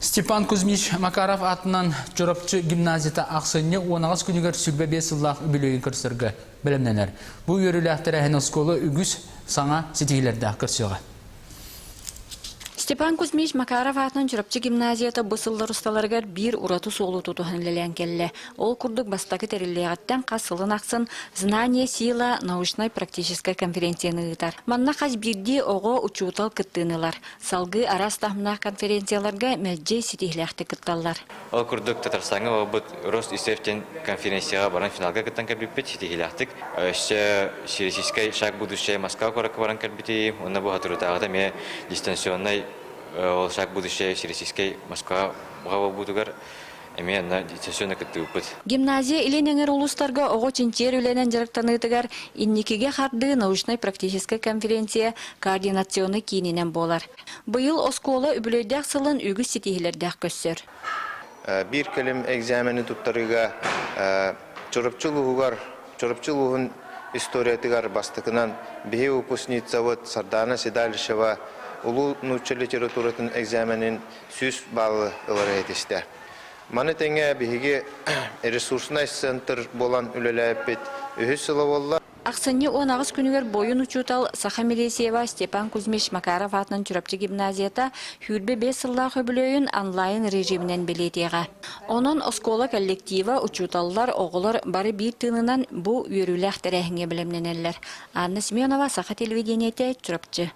Степан Кузьмич Макаров атынан Чорапчы гимназията ақсыны 10 күнігер сүлбе 5 жыллақ үбілейін кірсіргі білімненер. Бұл өрілі ақтырағын осколы үгіз саңа сетейлерді ақырсыға. Степан Кузьмич Макаров атынан Чорапчы гимназията бұсыллар ұсталарғар бір ұрату солу тұтуған лелен келі. Ол күрдік бастағы тәрілеғаттан қасылын ақсын «Знание, сила, научной практической конференцияны ұйтар». Манна қаз бірді оғы учутал кіттінілар. Салғы арастамына конференцияларға мәлже сетейләқті кітталар. Ол күрдік Татарстанға бұд рост исефтен конференцияға баран финалға кіттан кәлбіппет сетейләқтік. Сирисийскай шаг будущее Москва қорақы баран кәлбіті, онна бұл хатырутағыда ме дистанционной ол шаг будущее Сирисийской Москва бұға бұдығар әме на дистанционный кітті ұпыт. Гимназия иленеңер улустарға оғы чинчер үленен жарықтаныдығар инникеге қарды научной-практической конференция координационы кейінінен болар. Бұйыл осколы үбілейдәк сылын үгіз сетейлердәк көссір. Bir kelim egzameni tuttarıga çorapçılığın istoriyatigar bastıkınan bihe upusnitsa вот Сардана Седалишева Ulu nutçu literatüratın egzamenin süs bağlı ıları etişte. Manı tenge bihigi resursuna center bolan üleleyip ühüs sıla bolla. Ақсыны 10 күнігер бойын учутал Саха Мересиева Степан Кузьмич Макаров атынан Чорапчы гимназията хүрбе 5 жыллақ өбілөйін онлайн режимінен білетеға. Onun оскола коллектива учуталлар оғылар бары бір тынынан бұ үйріләқ тәрәхіңе білімненелер. Анна Семенова, Саха телевидениеті, Чорапчы.